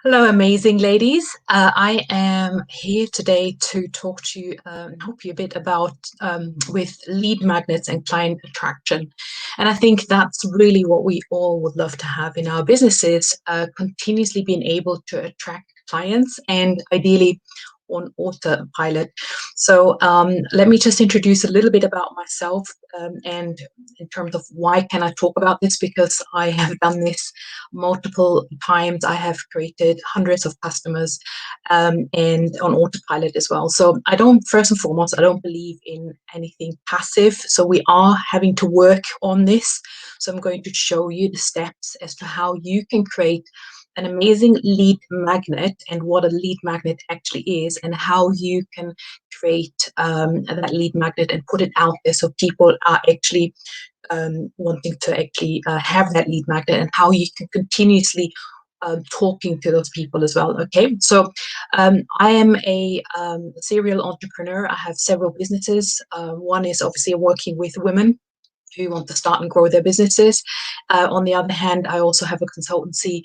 Hello, amazing ladies. I am here today to talk to you and help you a bit about with lead magnets and client attraction. And I think that's really what we all would love to have in our businesses, continuously being able to attract clients and ideally on autopilot. So let me just introduce a little bit about myself and in terms of why can I talk about this, because I have done this multiple times. I have created hundreds of customers and on autopilot as well. So I don't, first and foremost, I don't believe in anything passive. So we are having to work on this. So I'm going to show you the steps as to how you can create an amazing lead magnet and what a lead magnet actually is and how you can create that lead magnet and put it out there so people are actually wanting to actually have that lead magnet, and how you can continuously talking to those people as well. Okay, so I am a serial entrepreneur. I have several businesses. One is obviously working with women who want to start and grow their businesses. On the other hand, I also have a consultancy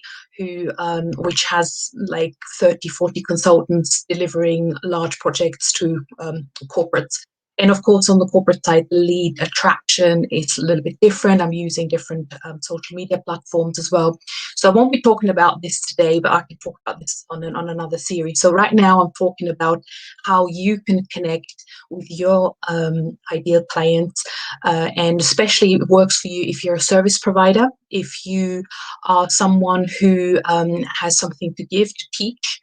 which has like 30, 40 consultants delivering large projects to corporates. And of course, on the corporate side, lead attraction is a little bit different. I'm using different social media platforms as well. So I won't be talking about this today, but I can talk about this on another series. So right now, I'm talking about how you can connect with your ideal clients, and especially it works for you if you're a service provider, if you are someone who has something to give, to teach,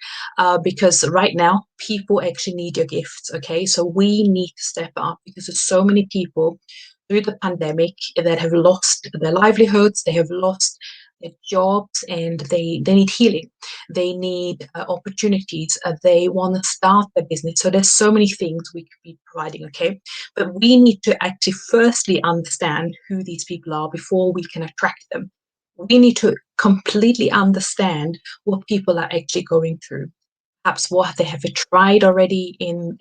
because right now people actually need your gifts. Okay, so we need to step up because there's so many people through the pandemic that have lost their livelihoods, they have lost their jobs, and they need healing, they need opportunities, they want to start their business. So there's so many things we could be providing. Okay, but we need to actually firstly understand who these people are before we can attract them. We need to completely understand what people are actually going through, perhaps what they have tried already in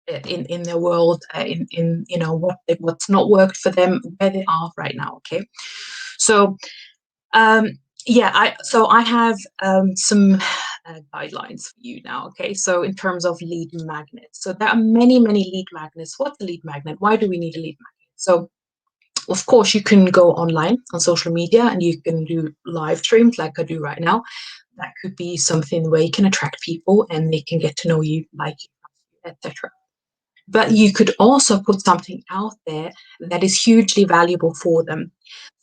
their world, in what's not worked for them, where they are right now. Okay, so um, yeah, I have some guidelines for you now. Okay, so in terms of lead magnets, so there are many lead magnets. What's a lead magnet? Why do we need a lead magnet? So of course you can go online on social media and you can do live streams like I do right now. That could be something where you can attract people and they can get to know you, like you, etc. But you could also put something out there that is hugely valuable for them.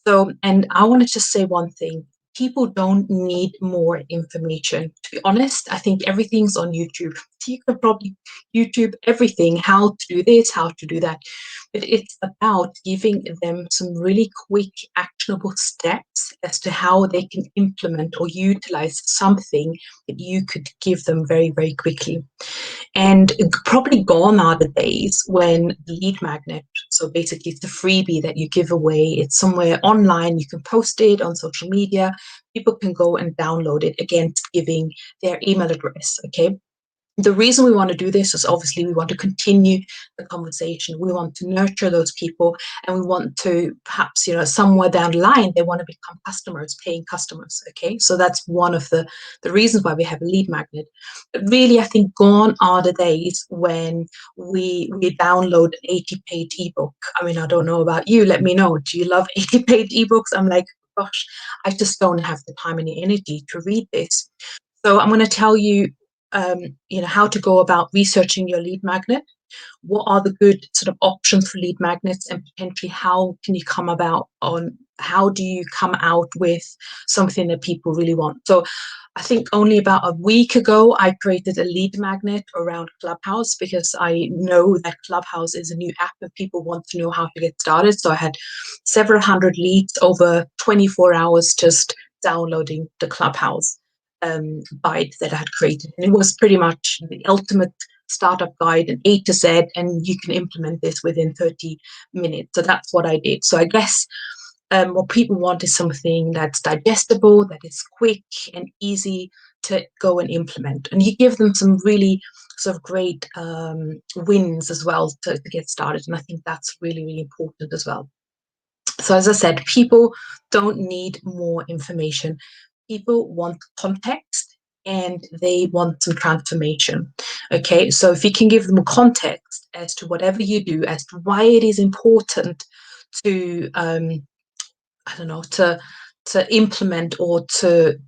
So, and I want to just say one thing. People don't need more information. To be honest, I think everything's on YouTube. You can probably YouTube everything, how to do this, how to do that. But it's about giving them some really quick, actionable steps as to how they can implement or utilize something that you could give them very quickly. And probably gone are the days when the lead magnet, so basically it's the freebie that you give away, it's somewhere online, you can post it on social media, people can go and download it against giving their email address. Okay, the reason we want to do this is obviously we want to continue the conversation. We want to nurture those people, and we want to perhaps, somewhere down the line, they want to become customers, paying customers. Okay, so that's one of the reasons why we have a lead magnet. But really, I think gone are the days when we download an 80-page ebook. I mean, I don't know about you. Let me know. Do you love 80-page ebooks? I'm like, gosh, I just don't have the time and the energy to read this. So I'm going to tell you how to go about researching your lead magnet. What are the good sort of options for lead magnets, and potentially how can you come about on how do you come out with something that people really want? So I think only about a week ago, I created a lead magnet around Clubhouse because I know that Clubhouse is a new app and people want to know how to get started. So I had several hundred leads over 24 hours just downloading the Clubhouse guide that I had created. And it was pretty much the ultimate startup guide, an A to Z, and you can implement this within 30 minutes. So that's what I did. So I guess what people want is something that's digestible, that is quick and easy to go and implement. And you give them some really sort of great wins as well to get started. And I think that's really important as well. So as I said, people don't need more information. people want context and they want some transformation. Okay, so if you can give them context as to whatever you do, as to why it is important to I don't know, to implement or to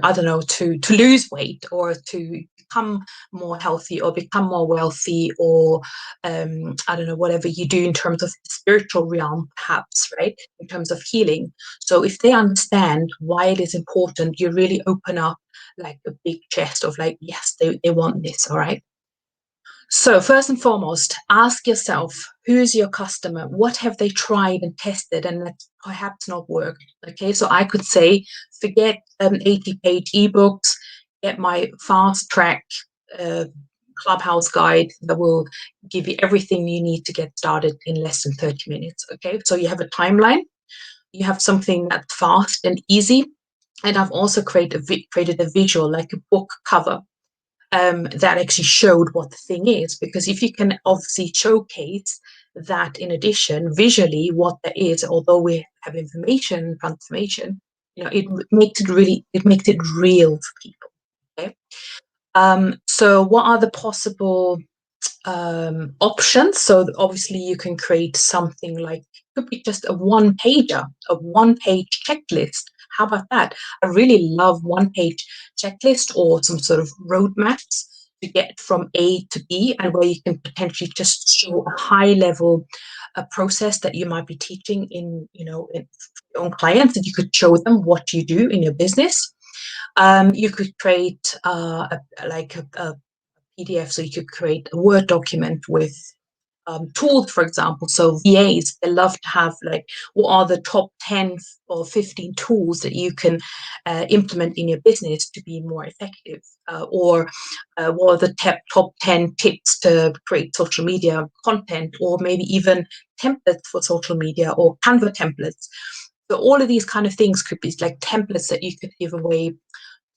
I don't know, to lose weight or to become more healthy or become more wealthy or I don't know, whatever you do in terms of the spiritual realm, perhaps, right? In terms of healing. So if they understand why it is important, you really open up like a big chest of like, yes, they want this, all right? So, first and foremost, ask yourself, who's your customer? What have they tried and tested and that's perhaps not worked? Okay, so I could say, forget 80-page ebooks, get my fast track uh, clubhouse guide that will give you everything you need to get started in less than 30 minutes. Okay, so you have a timeline, you have something that's fast and easy. And I've also created a visual, like a book cover that actually showed what the thing is. Because if you can obviously showcase that in addition visually what there is, although we have information transformation, it makes it really, it makes it real for people. Okay. So what are the possible options? So obviously you can create something like, could be just a one page checklist. How about that? I really love one page checklist or some sort of roadmaps to get from A to B, and where you can potentially just show a high level process that you might be teaching in your own clients, and you could show them what you do in your business. You could create a PDF, so you could create a Word document with tools, for example. So VAs, they love to have like, what are the top 10 or 15 tools that you can implement in your business to be more effective? Or what are the top 10 tips to create social media content, or maybe even templates for social media or Canva templates? So all of these kind of things could be like templates that you could give away,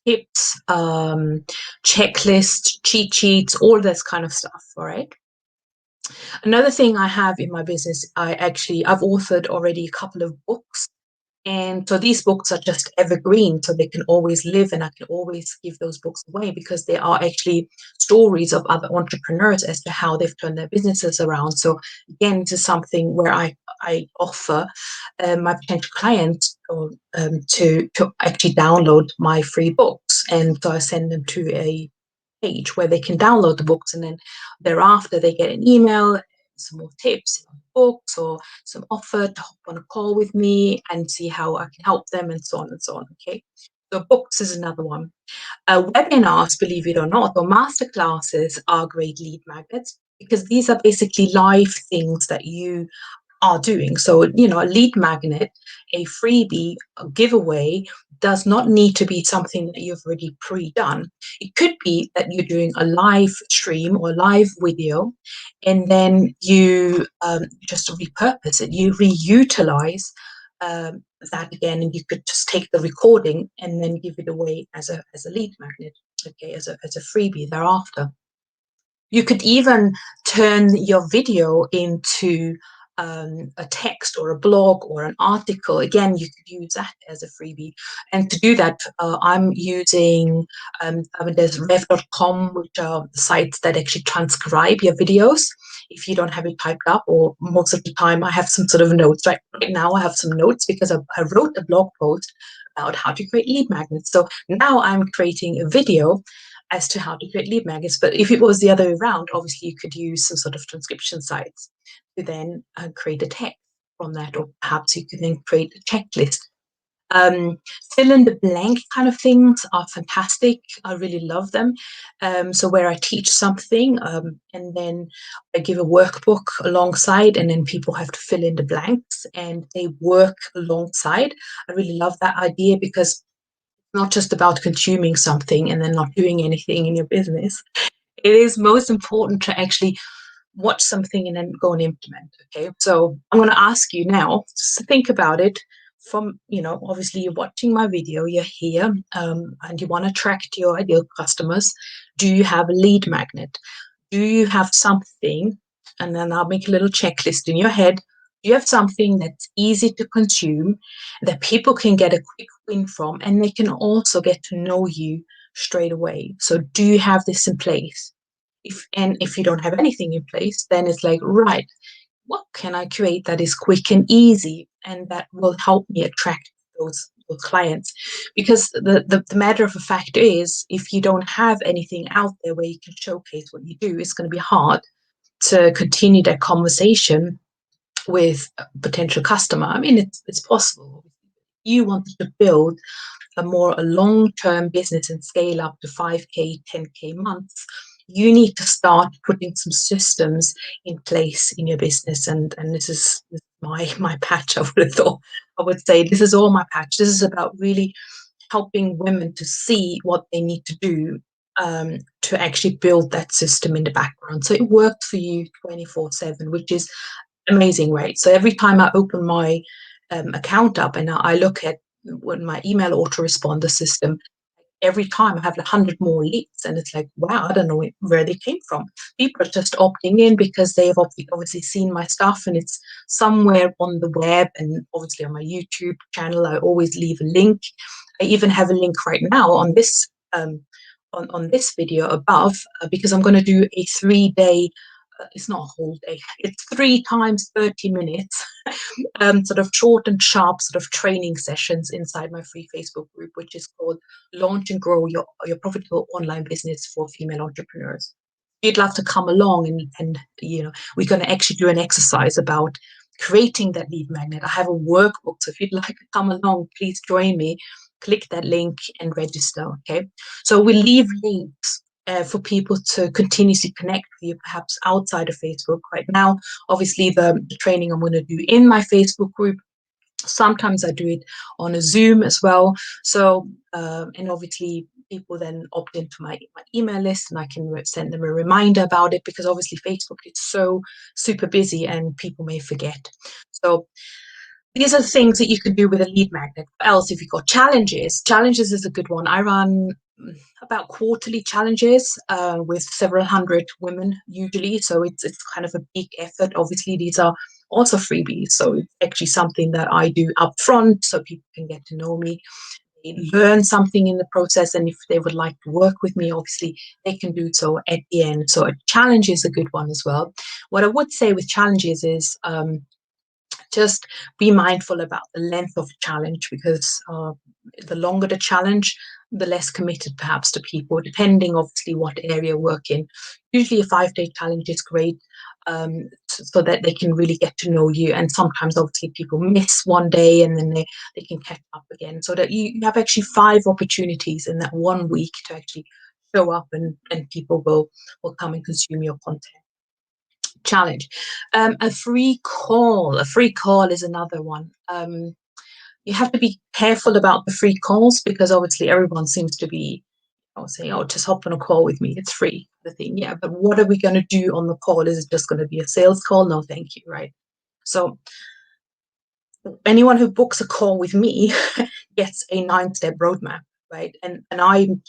tips, checklists, cheat sheets, all this kind of stuff. All right. Another thing I have in my business, I've authored already a couple of books. And so these books are just evergreen, so they can always live, and I can always give those books away because they are actually stories of other entrepreneurs as to how they've turned their businesses around. So again, this is something where I offer my potential clients to actually download my free books, and so I send them to a page where they can download the books, and then thereafter they get an email, some more tips on books or some offer to hop on a call with me and see how I can help them, and so on and so on. Okay, so books is another one. Webinars, believe it or not, or master classes are great lead magnets because these are basically live things that you are doing. So, a lead magnet, a freebie, a giveaway does not need to be something that you've already pre-done. It could be that you're doing a live stream or live video, and then you just repurpose it, you reutilize that again, and you could just take the recording and then give it away as a lead magnet, okay, as a freebie thereafter. You could even turn your video into a text or a blog or an article. Again, you could use that as a freebie. And to do that, I'm using, there's rev.com, which are sites that actually transcribe your videos if you don't have it typed up, or most of the time I have some sort of notes. Right now I have some notes because I wrote a blog post about how to create lead magnets. So now I'm creating a video as to how to create lead magnets. But if it was the other way around, obviously you could use some sort of transcription sites to then create a text from that, or perhaps you could then create a checklist. Um, Fill in the blank kind of things are fantastic. I really love them. So where I teach something, and then I give a workbook alongside, and then people have to fill in the blanks and they work alongside. I really love that idea because not just about consuming something and then not doing anything in your business. It is most important to actually watch something and then go and implement. Okay. So I'm going to ask you now, just to think about it from, obviously you're watching my video, you're here, and you want to attract your ideal customers. Do you have a lead magnet? Do you have something? And then I'll make a little checklist in your head. You have something that's easy to consume, that people can get a quick win from, and they can also get to know you straight away. So do you have this in place? If you don't have anything in place, then it's like, right, what can I create that is quick and easy and that will help me attract those clients? Because the matter of the fact is, if you don't have anything out there where you can showcase what you do, it's going to be hard to continue that conversation with a potential customer. I mean, it's possible. You want to build a long-term business and scale up to 5K, 10K months, you need to start putting some systems in place in your business. And this is my patch. I would have thought, I would say this is all my patch. This is about really helping women to see what they need to do to actually build that system in the background. So it worked for you 24/7, which is amazing, right? So every time I open my account up and I look at when my email autoresponder system, every time I have 100 more leads, and it's like, wow, I don't know where they came from. People are just opting in because they've obviously seen my stuff and it's somewhere on the web, and obviously on my YouTube channel, I always leave a link. I even have a link right now on this on this video above because I'm going to do a 3 day. It's not a whole day. It's 3 times 30 minutes sort of short and sharp sort of training sessions inside my free Facebook group, which is called Launch and Grow Your Profitable Online Business for Female Entrepreneurs. If you'd love to come along and we're going to actually do an exercise about creating that lead magnet. I have a workbook, so if you'd like to come along, please join me. Click that link and register. Okay, so we'll leave links for people to continuously connect with you, perhaps outside of Facebook. Right now, obviously, the training I'm going to do in my Facebook group. Sometimes I do it on a Zoom as well. So, and obviously, people then opt into my email list, and I can send them a reminder about it because obviously, Facebook is so super busy and people may forget. So, these are things that you can do with a lead magnet. What else? If you've got challenges, challenges is a good one. I run about quarterly challenges with several hundred women usually. So it's kind of a big effort. Obviously, these are also freebies. So it's actually something that I do up front so people can get to know me, they learn something in the process. And if they would like to work with me, obviously they can do so at the end. So a challenge is a good one as well. What I would say with challenges is just be mindful about the length of the challenge because the longer the challenge, the less committed perhaps to people, depending obviously what area you work in. Usually a 5 day challenge is great so that they can really get to know you. And sometimes obviously people miss one day and then they can catch up again. So that you have actually 5 opportunities in that 1 week to actually show up and people will come and consume your content. Challenge. A free call is another one. You have to be careful about the free calls because obviously everyone seems to be saying, oh, just hop on a call with me, it's free. The thing, yeah, but what are we going to do on the call? Is it just going to be a sales call? No, thank you, right? So anyone who books a call with me gets a 9 step roadmap, right? And I'm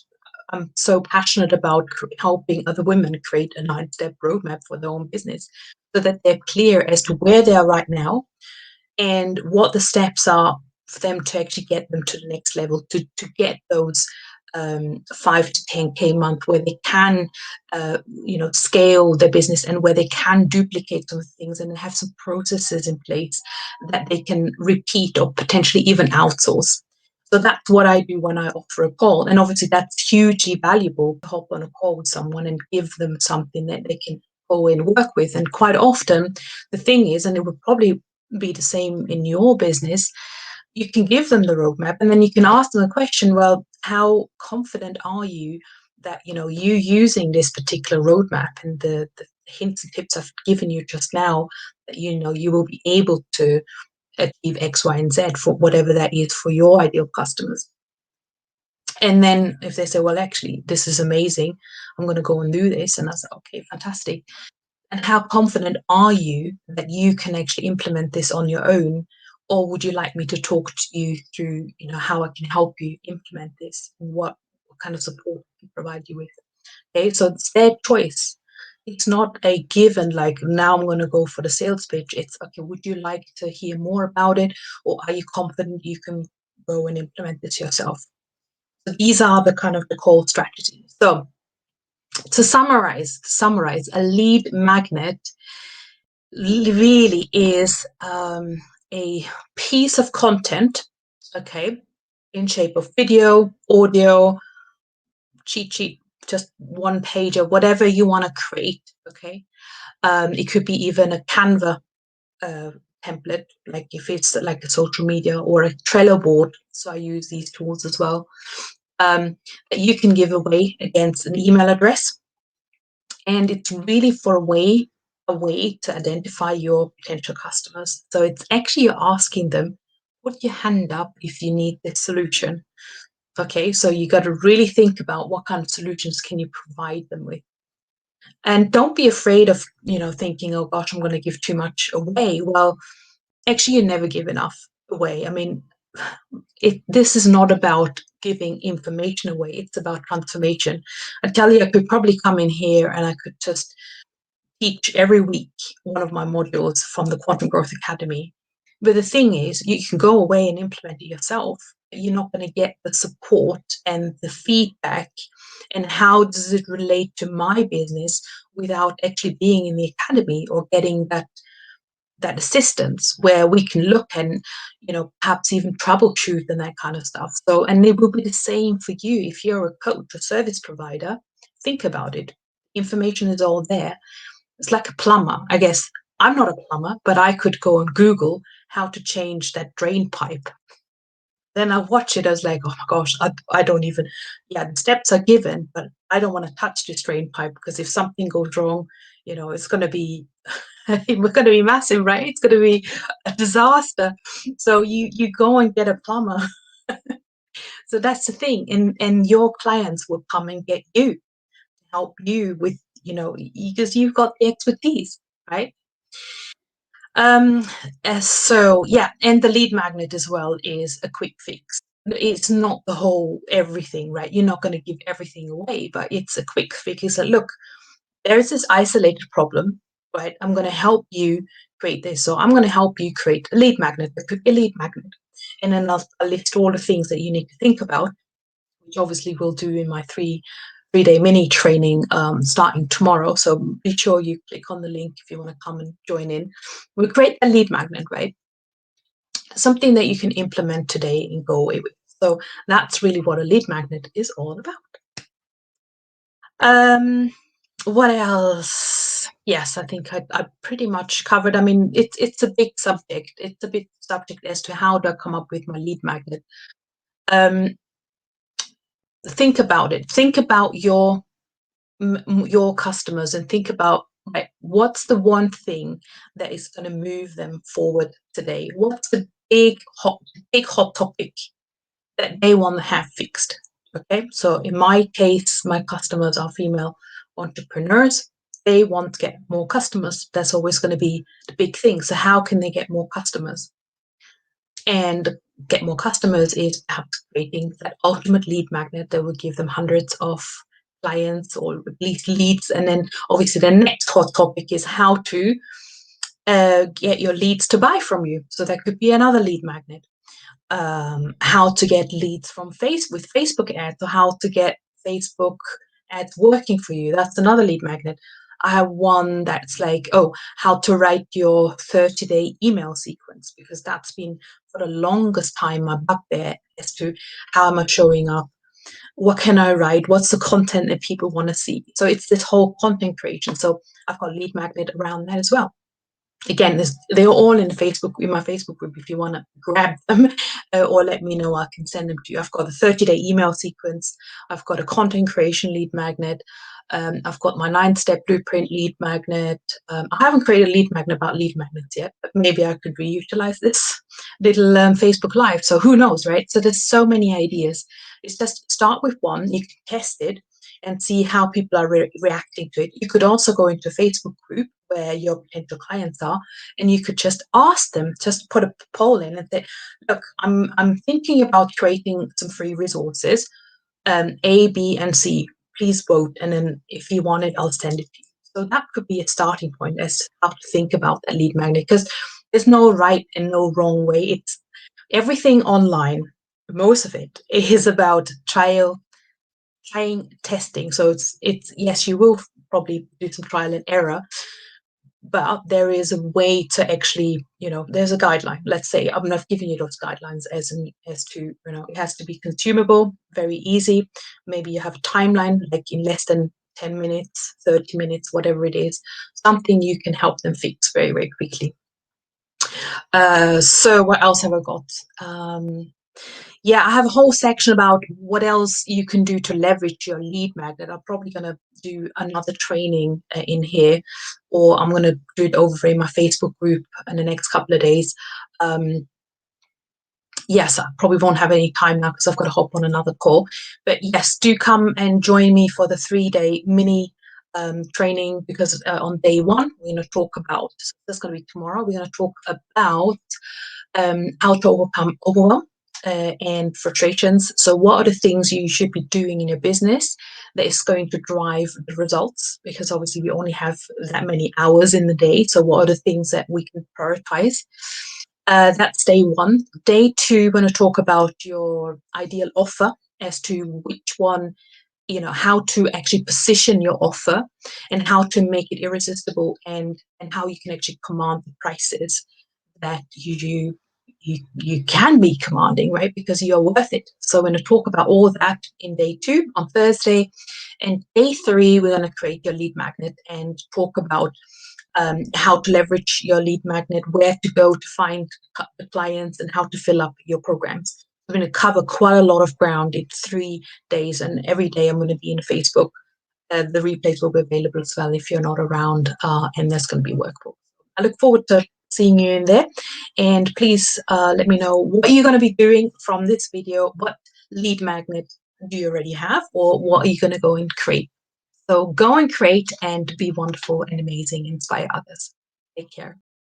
so passionate about helping other women create a 9 step roadmap for their own business so that they're clear as to where they are right now and what the steps are for them to actually get them to the next level, to get those 5 to 10K month where they can, scale their business and where they can duplicate some things and have some processes in place that they can repeat or potentially even outsource. So that's what I do when I offer a call. And obviously that's hugely valuable to hop on a call with someone and give them something that they can go and work with. And quite often the thing is, and it would probably be the same in your business, you can give them the roadmap and then you can ask them a question, well, how confident are you that you using this particular roadmap and the hints and tips I've given you just now, that you will be able to achieve X, Y, and Z for whatever that is for your ideal customers. And then if they say, well, actually, this is amazing, I'm going to go and do this. And I say, okay, fantastic. And how confident are you that you can actually implement this on your own? Or would you like me to talk to you through, how I can help you implement this and what kind of support I can provide you with? Okay, so it's their choice. it's not a given, like now I'm going to go for the sales pitch. It's okay, would you like to hear more about it? Or are you confident you can go and implement this yourself? So these are the kind of the core strategies. So to summarize, a lead magnet really is a piece of content, okay, in shape of video, audio, cheat sheet, just one page or whatever you want to create, okay. It could be even a Canva uh, template, like if it's like a social media or a Trello board. So I use these tools as well. That you can give away against an email address, and it's really for a way to identify your potential customers. So it's actually you're asking them, put your hand up if you need this solution. Okay, so you got to really think about what kind of solutions can you provide them with. And don't be afraid of, thinking, oh gosh, I'm going to give too much away. Well, actually, you never give enough away. I mean, this is not about giving information away. It's about transformation. I tell you, I could probably come in here and I could just teach every week one of my modules from the Quantum Growth Academy. But the thing is, you can go away and implement it yourself. You're not going to get the support and the feedback and how does it relate to my business without actually being in the academy or getting that assistance where we can look and perhaps even troubleshoot and that kind of stuff. So, and it will be the same for you if you're a coach or service provider. Think about it. Information is all there. It's like a plumber. I guess I'm not a plumber, but I could go on Google how to change that drain pipe. Then I watch it, I was like, oh my gosh, I don't even, yeah, the steps are given, but I don't want to touch this drain pipe because if something goes wrong, it's going to be, we're going to be massive, right? It's going to be a disaster. So you go and get a plumber. So that's the thing. And your clients will come and get you, help you with, because you've got the expertise, right? Um, so yeah, and the lead magnet as well is a quick fix. It's not the whole everything, right? You're not going to give everything away, but it's a quick fix. It's like, look, there's this isolated problem, right? I'm going to help you create this. So I'm going to help you create a lead magnet. It could be a lead magnet. And then I'll list all the things that you need to think about, which obviously we'll do in my three-day mini training starting tomorrow. So be sure you click on the link if you want to come and join in. We create a lead magnet, right? Something that you can implement today and go away with. So that's really what a lead magnet is all about. Um, what else? Yes, I think I pretty much covered. I mean, it's a big subject. It's a big subject as to how do I come up with my lead magnet. Um, think about it. Think about your customers and think about, right, what's the one thing that is going to move them forward today? What's the big hot topic that they want to have fixed? Okay, so in my case, my customers are female entrepreneurs. They want to get more customers. That's always going to be the big thing. So how can they get more customers? And get more customers is perhaps creating that ultimate lead magnet that will give them hundreds of clients or at least leads. And then obviously the next hot topic is how to get your leads to buy from you. So that could be another lead magnet. How to get leads from with Facebook ads, or how to get Facebook ads working for you. That's another lead magnet. I have one that's like, oh, how to write your 30-day email sequence, because that's been for the longest time my bugbear as to how am I showing up? What can I write? What's the content that people want to see? So it's this whole content creation. So I've got a lead magnet around that as well. Again, they're all in my Facebook group. If you want to grab them or let me know, I can send them to you. I've got a 30-day email sequence. I've got a content creation lead magnet. I've got my 9-step blueprint lead magnet. I haven't created a lead magnet about lead magnets yet, but maybe I could reutilize this little Facebook Live. So who knows, right? So there's so many ideas. It's just start with one. You can test it and see how people are reacting to it. You could also go into a Facebook group where your potential clients are, and you could just ask them, just put a poll in and say, look, I'm thinking about creating some free resources, A, B, and C. Please vote. And then if you want it, I'll send it to you. So that could be a starting point as to how to think about that lead magnet, because there's no right and no wrong way. It's everything online. Most of it is about trying testing. So it's yes, you will probably do some trial and error, but there is a way to actually, there's a guideline. Let's say I'm not giving you those guidelines as to, it has to be consumable, very easy. Maybe you have a timeline, like in less than 10 minutes, 30 minutes, whatever it is, something you can help them fix very, very quickly. So what else have I got? Yeah, I have a whole section about what else you can do to leverage your lead magnet. I'm probably going to do another training in here, or I'm going to do it over in my Facebook group in the next couple of days. Yes, I probably won't have any time now because I've got to hop on another call. But yes, do come and join me for the 3-day mini training, because on day one, we're going to talk about, that's going to be tomorrow, we're going to talk about how to overcome overwhelm and frustrations. So what are the things you should be doing in your business that is going to drive the results? Because obviously we only have that many hours in the day. So what are the things that we can prioritize? That's day one. Day two, we're going to talk about your ideal offer, as to which one, how to actually position your offer and how to make it irresistible, and how you can actually command the prices that you can be commanding, right? Because you're worth it. So we're going to talk about all that in day two on Thursday. And day three, we're going to create your lead magnet and talk about how to leverage your lead magnet, where to go to find the clients, and how to fill up your programs. I'm going to cover quite a lot of ground in 3 days, and every day I'm going to be in Facebook. The replays will be available as well if you're not around, and there's going to be workbooks. I look forward to seeing you in there, and please let me know what you're going to be doing from this video. What lead magnet do you already have, or what are you going to go and create? So go and create and be wonderful and amazing, inspire others. Take care.